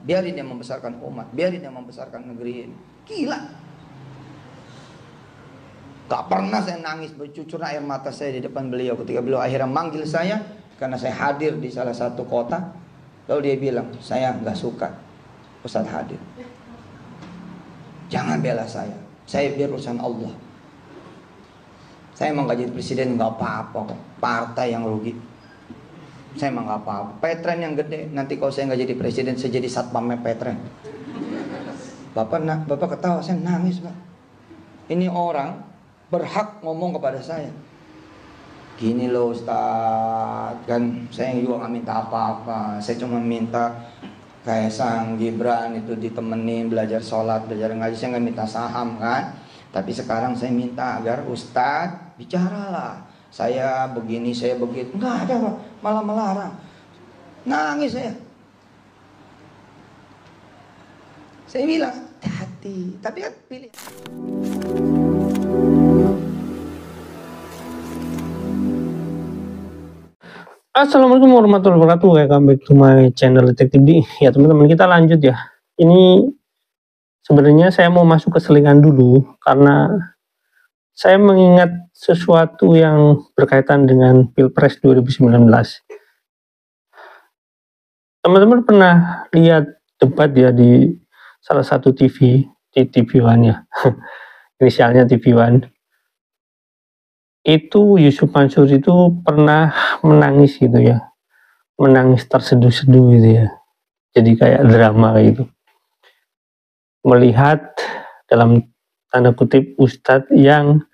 biarin dia membesarkan umat, biarin dia membesarkan negeri ini. Gila. Gak pernah saya nangis bercucur air mata saya di depan beliau ketika beliau akhirnya manggil saya karena saya hadir di salah satu kota. Lalu dia bilang, saya gak suka Ustadz hadir. Jangan bela saya biar urusan Allah. Saya emang gak jadi presiden gak apa-apa kok, partai yang rugi. Saya emang gak apa-apa, Petren yang gede. Nanti kalau saya gak jadi presiden, saya jadi satpamnya Petren. Bapak ketawa, saya nangis Pak. Ini orang berhak ngomong kepada saya. Gini loh Ustadz, kan saya juga gak minta apa-apa. Saya cuma minta kayak Sang Gibran itu ditemenin belajar sholat, belajar ngaji. Saya gak minta saham kan. Tapi sekarang saya minta agar Ustadz bicaralah. Saya begini, saya begitu. Nggak ada Pak, malah melarang. Nangis saya. Saya bilang, hati. Tapi kan pilih. Assalamualaikum warahmatullahi wabarakatuh. Welcome back to my channel Detektif D. Ya teman-teman, kita lanjut ya. Ini sebenarnya saya mau masuk ke selingan dulu karena saya mengingat sesuatu yang berkaitan dengan Pilpres 2019. Teman-teman pernah lihat debat ya di salah satu TV, di TV One ya. Inisialnya TV One. Itu Yusuf Mansur itu pernah menangis gitu ya, menangis terseduh-seduh gitu ya, jadi kayak drama kayak gitu, melihat dalam tanda kutip Ustadz yang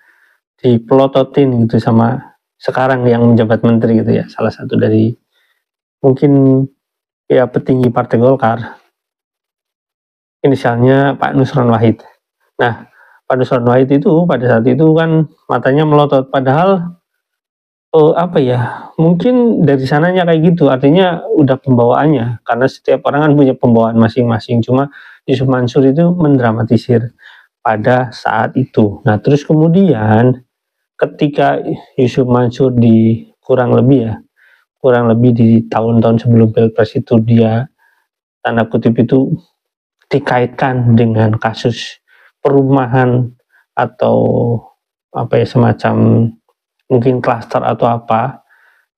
dipelototin gitu sama sekarang yang menjabat menteri gitu ya, salah satu dari mungkin ya petinggi Partai Golkar, inisialnya Pak Nusron Wahid. Nah, Pak Nusron Wahid itu pada saat itu kan matanya melotot, padahal apa ya, mungkin dari sananya kayak gitu, artinya udah pembawaannya, karena setiap orang kan punya pembawaan masing-masing. Cuma Yusuf Mansur itu mendramatisir pada saat itu. Nah terus kemudian ketika Yusuf Mansur di kurang lebih di tahun-tahun sebelum Pilpres itu dia tanda kutip itu dikaitkan dengan kasus perumahan atau apa ya, semacam mungkin klaster atau apa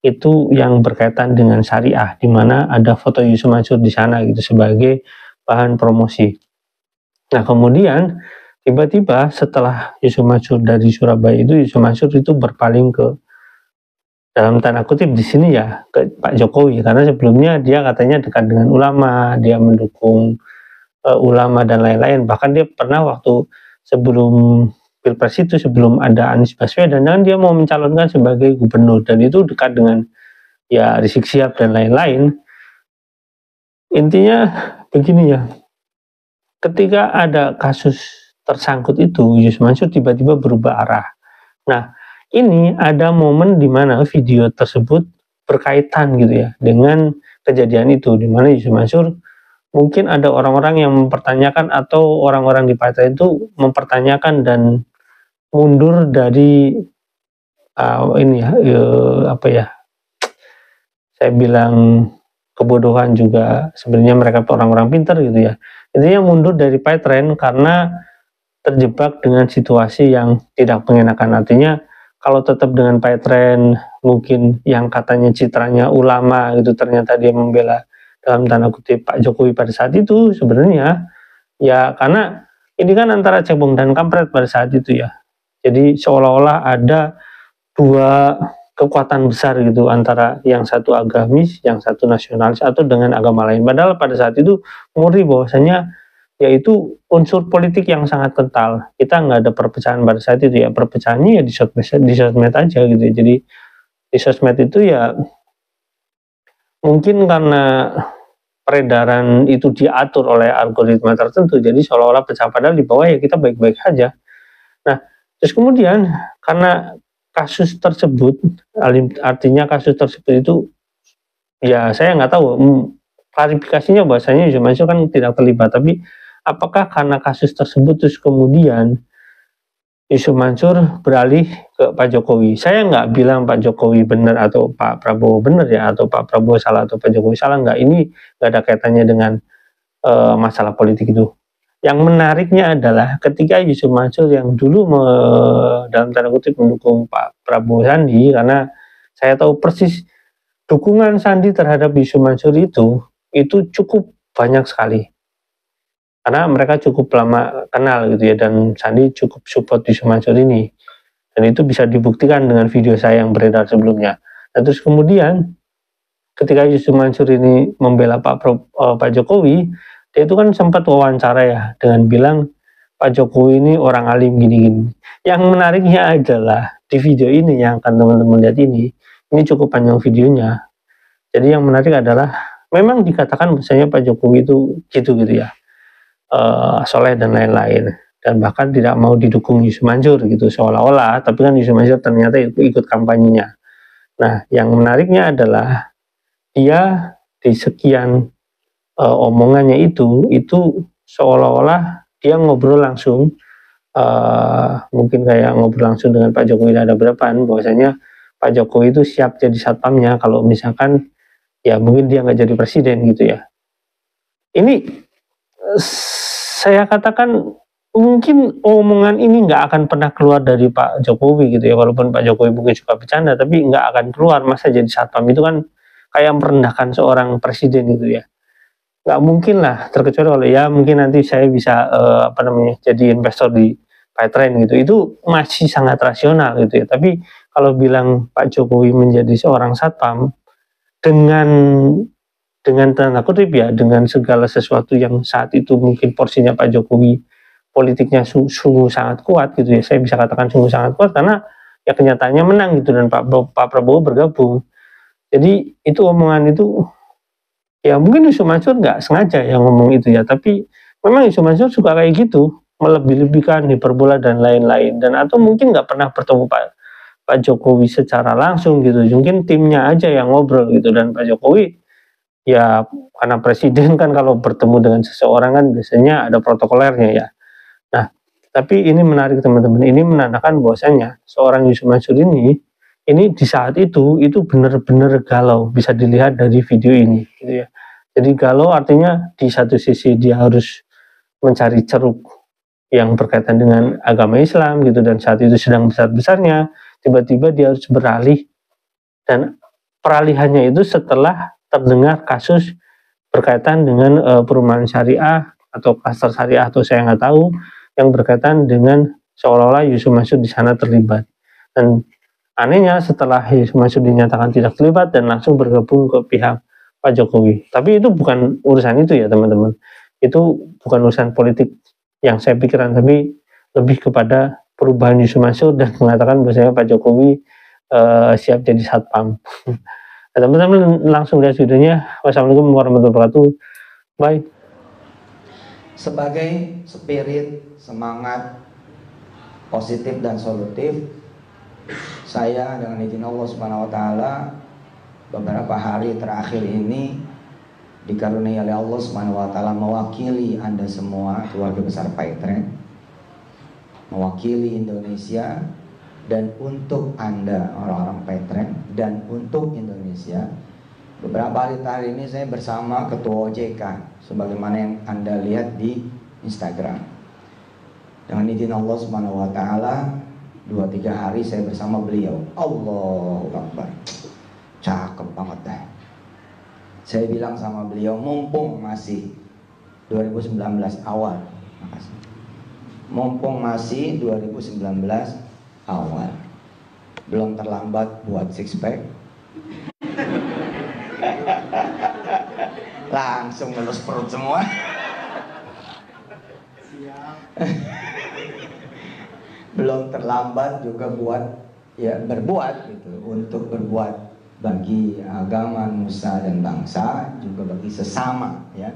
itu yang berkaitan dengan syariah, di mana ada foto Yusuf Mansur di sana gitu sebagai bahan promosi. Nah kemudian tiba-tiba setelah Yusuf Mansur dari Surabaya itu, Yusuf Mansur itu berpaling ke, dalam tanda kutip di sini ya, ke Pak Jokowi, karena sebelumnya dia katanya dekat dengan ulama, dia mendukung ulama dan lain-lain. Bahkan dia pernah waktu sebelum Pilpres itu, sebelum ada Anies Baswedan, dan dia mau mencalonkan sebagai gubernur, dan itu dekat dengan ya Rizik Syihab dan lain-lain. Intinya begini ya, ketika ada kasus tersangkut itu, Yusuf Mansur tiba-tiba berubah arah. Nah ini ada momen di mana video tersebut berkaitan gitu ya dengan kejadian itu, di mana Yusuf Mansur mungkin ada orang-orang yang mempertanyakan, atau orang-orang di partai itu mempertanyakan dan mundur dari ini ya, apa ya, saya bilang kebodohan juga, sebenarnya mereka orang-orang pintar gitu ya. Intinya mundur dari Petren karena terjebak dengan situasi yang tidak mengenakan. Artinya kalau tetap dengan Petren, mungkin yang katanya citranya ulama gitu, ternyata dia membela dalam tanda kutip Pak Jokowi pada saat itu, sebenarnya ya karena ini kan antara cebong dan kampret pada saat itu ya. Jadi seolah-olah ada dua kekuatan besar gitu, antara yang satu agamis, yang satu nasionalis atau dengan agama lain. Padahal pada saat itu murni bahwasanya yaitu unsur politik yang sangat kental. Kita nggak ada perpecahan pada saat itu ya, perpecahannya ya di sosmed aja gitu ya. Jadi di sosmed itu ya mungkin karena peredaran itu diatur oleh algoritma tertentu, jadi seolah-olah pecah, padahal di bawah ya kita baik-baik saja. Nah terus kemudian karena kasus tersebut, artinya kasus tersebut itu ya saya nggak tahu klarifikasinya, bahasanya Yusuf Mansur kan tidak terlibat, tapi apakah karena kasus tersebut terus kemudian Yusuf Mansur beralih ke Pak Jokowi? Saya nggak bilang Pak Jokowi benar atau Pak Prabowo benar ya, atau Pak Prabowo salah atau Pak Jokowi salah, nggak. Ini nggak ada kaitannya dengan masalah politik itu. Yang menariknya adalah ketika Yusuf Mansur yang dulu dalam tanda kutip mendukung Pak Prabowo Sandi, karena saya tahu persis dukungan Sandi terhadap Yusuf Mansur itu cukup banyak sekali. Karena mereka cukup lama kenal gitu ya, dan Sandi cukup support Yusuf Mansur ini. Dan itu bisa dibuktikan dengan video saya yang beredar sebelumnya. Dan terus kemudian ketika Yusuf Mansur ini membela Pak Jokowi, dia itu kan sempat wawancara ya dengan bilang Pak Jokowi ini orang alim gini-gini. Yang menariknya adalah di video ini yang akan teman-teman lihat ini cukup panjang videonya. Jadi yang menarik adalah memang dikatakan misalnya Pak Jokowi itu gitu ya, soleh dan lain-lain, dan bahkan tidak mau didukung Yusuf Mansur gitu seolah-olah, tapi kan Yusuf Mansur ternyata ikut kampanyenya. Nah, yang menariknya adalah dia di sekian omongannya itu seolah-olah dia ngobrol langsung, mungkin kayak ngobrol langsung dengan Pak Jokowi di hadapan, bahwasanya Pak Jokowi itu siap jadi satpamnya kalau misalkan ya mungkin dia nggak jadi presiden gitu ya. Ini saya katakan mungkin omongan ini nggak akan pernah keluar dari Pak Jokowi gitu ya, walaupun Pak Jokowi mungkin suka bercanda, tapi nggak akan keluar. Masa jadi satpam itu kan kayak merendahkan seorang presiden gitu ya. Nggak mungkin lah, terkecuali kalau ya mungkin nanti saya bisa jadi investor di Paytrend gitu, itu masih sangat rasional gitu ya. Tapi kalau bilang Pak Jokowi menjadi seorang satpam dengan tanda kutip ya, dengan segala sesuatu yang saat itu mungkin porsinya Pak Jokowi politiknya sungguh sangat kuat gitu ya, saya bisa katakan sungguh sangat kuat karena ya kenyataannya menang gitu, dan Pak Prabowo bergabung. Jadi itu omongan itu ya mungkin Yusuf Mansur nggak sengaja yang ngomong itu ya, tapi memang Yusuf Mansur suka kayak gitu, melebih-lebihkan, hiperbola dan lain-lain, dan atau mungkin nggak pernah bertemu Pak Jokowi secara langsung gitu, mungkin timnya aja yang ngobrol gitu, dan Pak Jokowi ya karena presiden kan kalau bertemu dengan seseorang kan biasanya ada protokolernya ya. Nah, tapi ini menarik teman-teman, ini menandakan bahwasanya seorang Yusuf Mansur ini di saat itu benar-benar galau, bisa dilihat dari video ini gitu ya. Jadi galau artinya di satu sisi dia harus mencari ceruk yang berkaitan dengan agama Islam gitu, dan saat itu sedang besar-besarnya, tiba-tiba dia harus beralih, dan peralihannya itu setelah terdengar kasus berkaitan dengan perumahan syariah atau klaster syariah atau saya nggak tahu, yang berkaitan dengan seolah-olah Yusuf Mansur di sana terlibat. Dan anehnya setelah Yusuf Mansur dinyatakan tidak terlibat dan langsung bergabung ke pihak Pak Jokowi. Tapi itu bukan urusan itu ya teman-teman. Itu bukan urusan politik yang saya pikirkan, tapi lebih kepada perubahan Yusuf Mansur dan mengatakan bahwasanya Pak Jokowi siap jadi satpam. Nah, teman-teman langsung lihat videonya. Wassalamualaikum warahmatullahi wabarakatuh. Bye. Sebagai spirit, semangat positif dan solutif, saya dengan izin Allah Subhanahu wa taala beberapa hari terakhir ini dikaruniai oleh Allah Subhanahu wa taala mewakili Anda semua keluarga besar Paytrend, mewakili Indonesia, dan untuk Anda orang-orang Paytrend dan untuk Indonesia. Beberapa hari ini saya bersama Ketua OJK sebagaimana yang Anda lihat di Instagram. Dengan izin Allah Subhanahu wa taala 2-3 hari saya bersama beliau. Allahu Akbar. Cakep banget deh. Saya bilang sama beliau, mumpung masih 2019 awal. Makasih. Mumpung masih 2019 awal, belum terlambat buat six pack. Langsung ngelus perut semua. Belum terlambat juga buat ya berbuat gitu, untuk berbuat bagi agama, nusa dan bangsa, juga bagi sesama ya.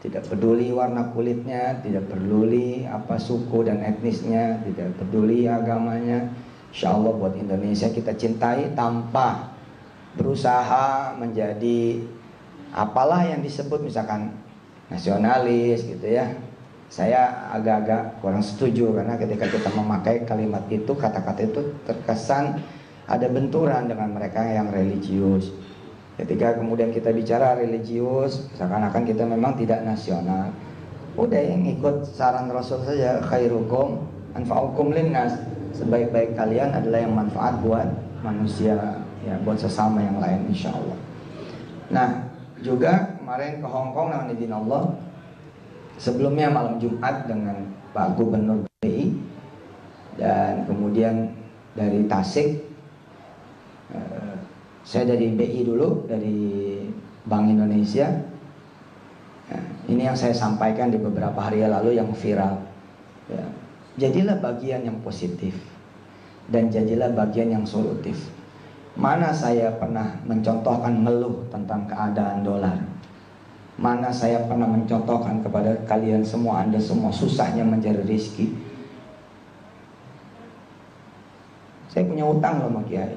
Tidak peduli warna kulitnya, tidak peduli apa suku dan etnisnya, tidak peduli agamanya. Insya Allah buat Indonesia kita cintai tanpa berusaha menjadi apalah yang disebut misalkan nasionalis gitu ya. Saya agak-agak kurang setuju karena ketika kita memakai kalimat itu, kata-kata itu terkesan ada benturan dengan mereka yang religius. Ketika kemudian kita bicara religius, seakan-akan kita memang tidak nasional. Udah yang ikut saran Rasul saja, khairukum anfa'ukum linnas. Sebaik-baik kalian adalah yang manfaat buat manusia, ya, buat sesama yang lain, insya Allah. Nah, juga kemarin ke Hong Kong dengan izin Allah. Sebelumnya malam Jumat dengan Pak Gubernur BI, dan kemudian dari Tasik. Saya dari BI dulu, dari Bank Indonesia. Nah, ini yang saya sampaikan di beberapa hari lalu yang viral. Ya. Jadilah bagian yang positif dan jadilah bagian yang solutif. Mana saya pernah mencontohkan ngeluh tentang keadaan dolar? Mana saya pernah mencontohkan kepada kalian semua, Anda semua susahnya mencari rezeki? Saya punya utang loh sama Kiai.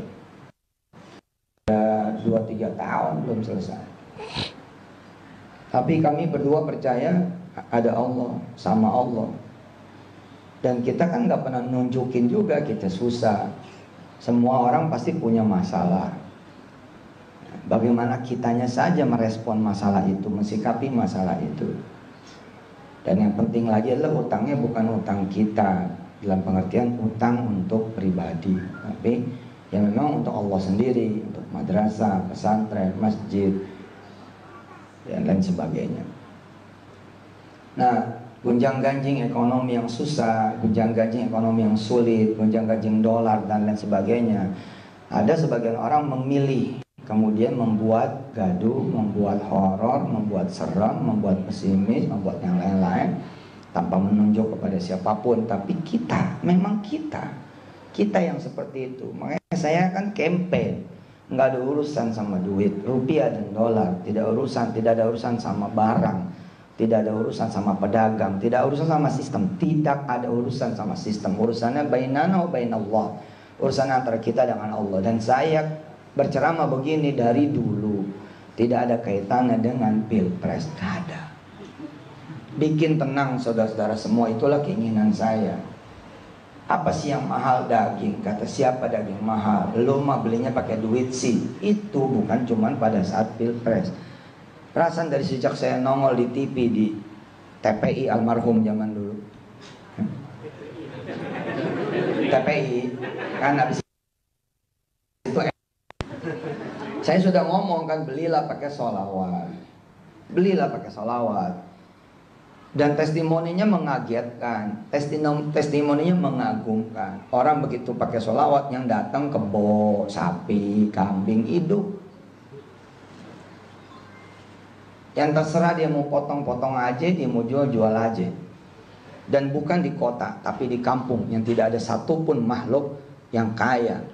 2-3 tahun belum selesai. Tapi kami berdua percaya ada Allah, sama Allah. Dan kita kan gak pernah nunjukin juga kita susah. Semua orang pasti punya masalah. Bagaimana kitanya saja merespon masalah itu, mensikapi masalah itu. Dan yang penting lagi adalah utangnya bukan utang kita, dalam pengertian utang untuk pribadi, tapi ya memang untuk Allah sendiri, untuk madrasah, pesantren, masjid, dan lain sebagainya. Nah, gonjang-ganjing ekonomi yang susah, gonjang-ganjing ekonomi yang sulit, gonjang-ganjing dolar dan lain sebagainya. Ada sebagian orang memilih kemudian membuat gaduh, membuat horor, membuat seram, membuat pesimis, membuat yang lain-lain tanpa menunjuk kepada siapapun. Tapi kita, memang kita yang seperti itu. Makanya saya kan campaign, nggak ada urusan sama duit, rupiah dan dolar, tidak ada urusan sama barang, tidak ada urusan sama pedagang, tidak ada urusan sama sistem, tidak ada urusan sama sistem. Urusannya bainana wa bainallah, urusan antara kita dengan Allah. Dan saya berceramah begini dari dulu, tidak ada kaitannya dengan pilpres, nggak ada. Bikin tenang saudara-saudara semua, itulah keinginan saya. Apa sih yang mahal? Daging. Kata siapa daging mahal? Lo mah belinya pakai duit sih. Itu bukan cuman pada saat pilpres. Perasaan dari sejak saya nongol di TV di TPI almarhum zaman dulu. TPI kan habis itu saya sudah ngomong kan, belilah pakai sholawat. Belilah pakai sholawat. Dan testimoninya mengagetkan, testimoninya mengagumkan. Orang begitu pakai sholawat, yang datang kebo, sapi, kambing hidup. Yang terserah dia mau potong-potong aja, dia mau jual-jual aja. Dan bukan di kota, tapi di kampung yang tidak ada satupun makhluk yang kaya,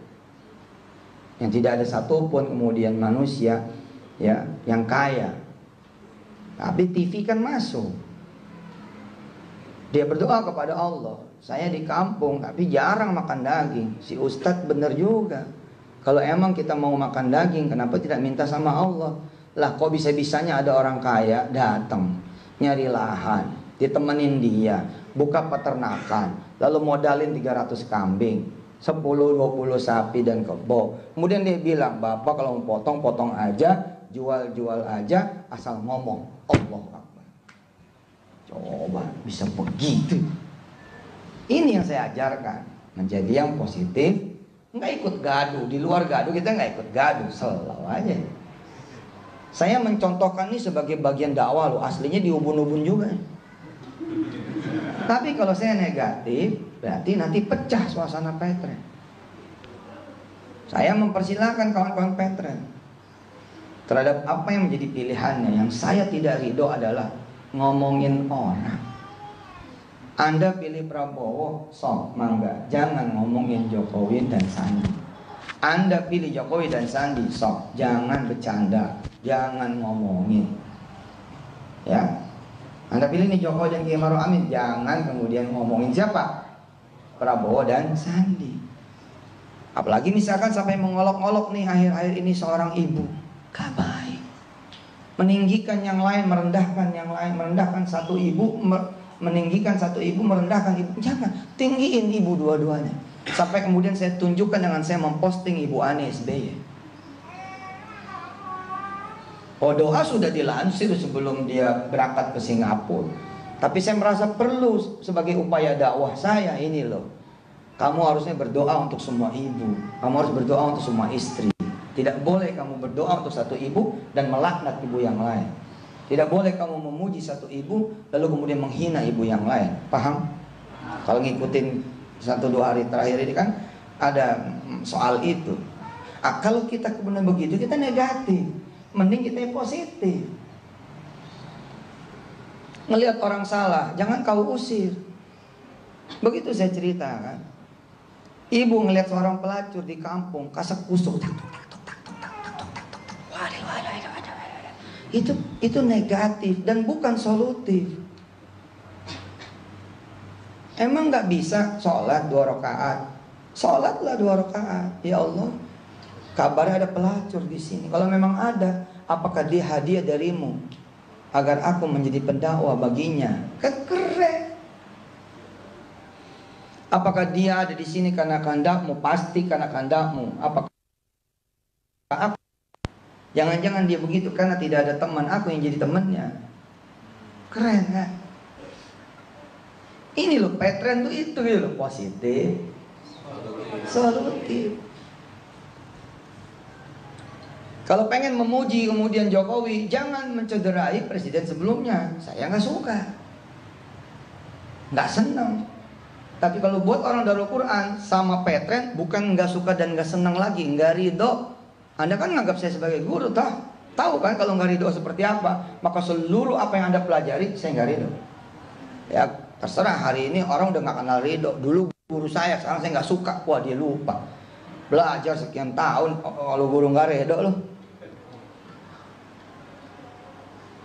yang tidak ada satupun kemudian manusia ya yang kaya. Tapi TV kan masuk. Dia berdoa kepada Allah, saya di kampung tapi jarang makan daging. Si Ustadz bener juga. Kalau emang kita mau makan daging, kenapa tidak minta sama Allah? Lah kok bisa-bisanya ada orang kaya datang nyari lahan, ditemenin dia, buka peternakan, lalu modalin 300 kambing, 10-20 sapi dan kebo. Kemudian dia bilang, Bapak kalau mau potong aja, jual aja, asal ngomong Allah Akbar. Coba bisa begitu. Ini yang saya ajarkan, menjadi yang positif, nggak ikut gaduh. Di luar gaduh kita nggak ikut gaduh, selalu aja. Saya mencontohkan ini sebagai bagian dakwah loh, aslinya di ubun-ubun juga. Tapi kalau saya negatif, berarti nanti pecah suasana Petren. Saya mempersilahkan kawan-kawan Petren terhadap apa yang menjadi pilihannya. Yang saya tidak ridho adalah ngomongin orang. Anda pilih Prabowo, sok mangga, jangan ngomongin Jokowi dan Sandi. Anda pilih Jokowi dan Sandi, sok, jangan bercanda, jangan ngomongin. Ya, Anda pilih nih Jokowi dan Kiai Maruf Amin, jangan kemudian ngomongin siapa? Prabowo dan Sandi. Apalagi misalkan sampai mengolok-olok nih akhir-akhir ini seorang ibu, gak baik. Meninggikan yang lain, merendahkan yang lain, merendahkan satu ibu, meninggikan satu ibu, merendahkan ibu. Jangan, tinggiin ibu dua-duanya. Sampai kemudian saya tunjukkan dengan saya memposting Ibu Ani SBY. Oh, doa sudah dilansir sebelum dia berangkat ke Singapura. Tapi saya merasa perlu sebagai upaya dakwah saya ini loh. Kamu harusnya berdoa untuk semua ibu. Kamu harus berdoa untuk semua istri. Tidak boleh kamu berdoa untuk satu ibu dan melaknat ibu yang lain. Tidak boleh kamu memuji satu ibu lalu kemudian menghina ibu yang lain. Paham? Kalau ngikutin 1-2 hari terakhir ini kan ada soal itu. Kalau kita kemudian begitu, kita negatif. Mending kita yang positif. Ngelihat orang salah, jangan kau usir. Begitu saya ceritakan. Ibu ngelihat seorang pelacur di kampung, kasak kusuk, itu negatif dan bukan solutif. Emang nggak bisa sholat 2 rakaat? Sholatlah 2 rakaat. Ya Allah, kabarnya ada pelacur di sini. Kalau memang ada, apakah dia hadiah darimu agar aku menjadi pendakwah baginya? Kan keren. Apakah dia ada di sini karena kehendakmu? Pasti karena kehendakmu. Apakah aku? Jangan-jangan dia begitu karena tidak ada teman aku yang jadi temannya. Keren kan? Ini loh, Petren tuh itu gitu loh, positif, solutif. Kalau pengen memuji kemudian Jokowi, jangan mencederai presiden sebelumnya. Saya nggak suka, nggak seneng. Tapi kalau buat orang Darul Quran sama Petren, bukan nggak suka dan nggak seneng lagi, nggak ridho. Anda kan nganggap saya sebagai guru, tahu kan kalau nggak ridho seperti apa? Maka seluruh apa yang Anda pelajari, saya nggak ridho. Ya terserah, hari ini orang udah nggak kenal ridho. Dulu guru saya, sekarang saya nggak suka. Wah, dia lupa. Belajar sekian tahun, kalau guru nggak ridho loh.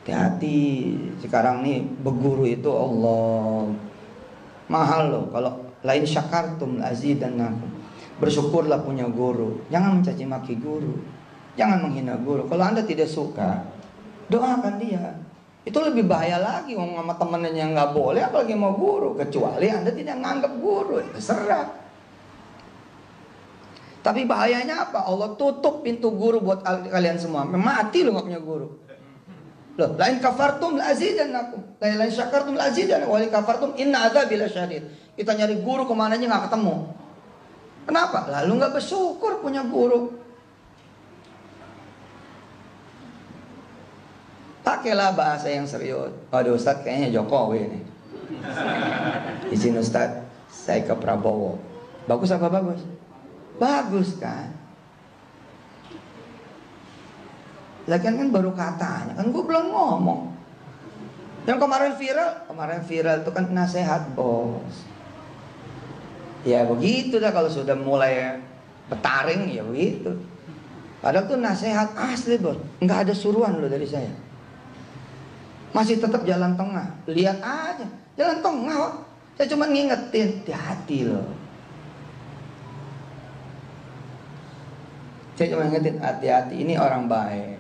Hati-hati, sekarang nih berguru itu Allah mahal loh. Kalau lain syakartum azidannakum. Bersyukurlah punya guru. Jangan mencaci maki guru, jangan menghina guru. Kalau Anda tidak suka, doakan dia. Itu lebih bahaya lagi, sama temennya yang nggak boleh, apalagi mau guru. Kecuali Anda tidak nganggap guru, terserah. Tapi bahayanya apa? Allah tutup pintu guru buat kalian semua. Mati lo nggak punya guru. Loh, lain kafartum la azidannakum, lain syakartum la azidannakum, wa in kafartum inna adzabi lasyadid. Kita nyari guru kemana aja nggak ketemu. Kenapa? Lalu nggak bersyukur punya guru. Pakailah bahasa yang serius. Waduh, Ustadz kayaknya Jokowi nih. Izin Ustadz, saya ke Prabowo. Bagus apa bagus? Bagus kan? Lagian kan baru katanya, kan gue belum ngomong. Yang kemarin viral itu kan nasihat bos. Ya begitu dah, kalau sudah mulai betaring ya begitu. Padahal tuh nasihat asli bos, nggak ada suruhan loh dari saya. Masih tetap jalan tengah, lihat aja jalan tengah kok. Saya cuma ngingetin, hati-hati loh. Saya cuma ngingetin, hati-hati, ini orang baik.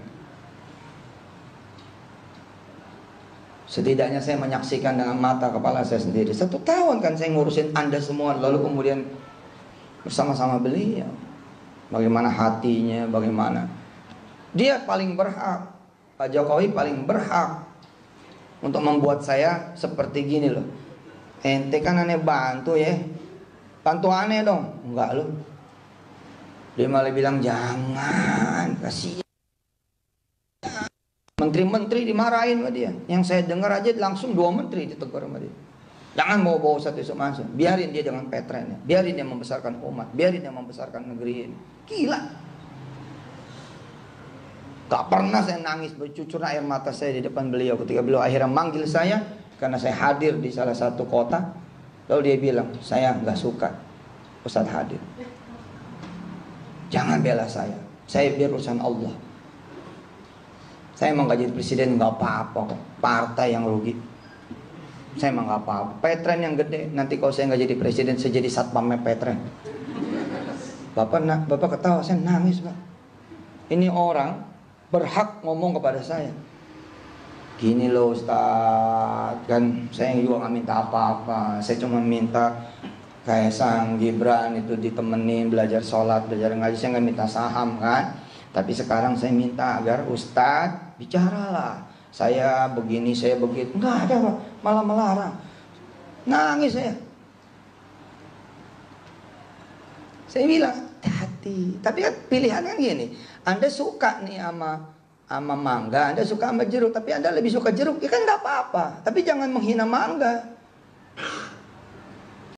Setidaknya saya menyaksikan dengan mata kepala saya sendiri. 1 tahun kan saya ngurusin Anda semua, lalu kemudian bersama-sama beliau. Bagaimana hatinya, bagaimana. Dia paling berhak, Pak Jokowi paling berhak untuk membuat saya seperti gini loh. Ente kan aneh bantu ya, bantu aneh dong. Enggak loh. Dia malah bilang jangan, kasihan. Menteri-menteri dimarahin sama dia. Yang saya dengar aja langsung 2 menteri ditegur sama dia. Jangan bawa-bawa satu isu masuk. Biarin dia dengan Petrennya. Biarin dia membesarkan umat. Biarin dia membesarkan negeri ini. Gila. Gak pernah saya nangis bercucur air mata saya di depan beliau ketika beliau akhirnya manggil saya karena saya hadir di salah satu kota. Lalu dia bilang, saya gak suka Ustadz hadir. Jangan bela saya biar urusan Allah. Saya emang gak jadi presiden gak apa-apa kok. Partai yang rugi. Saya emang gak apa-apa. Petren yang gede. Nanti kalau saya gak jadi presiden, saya jadi satpamnya Petren. Bapak ketawa, saya nangis Pak. Ini orang berhak ngomong kepada saya. Gini loh Ustadz, kan saya juga gak minta apa-apa. Saya cuma minta kayak Sang Gibran itu ditemenin belajar sholat, belajar ngaji. Saya gak minta saham kan. Tapi sekarang saya minta agar Ustadz bicaralah. Saya begini, saya begitu. Enggak ada, Pak. Malah melarang. Nangis saya. Saya bilang, hati-hati. Tapi kan pilihan kan gini. Anda suka nih sama mangga, Anda suka sama jeruk, tapi Anda lebih suka jeruk. Ya kan nggak apa-apa. Tapi jangan menghina mangga.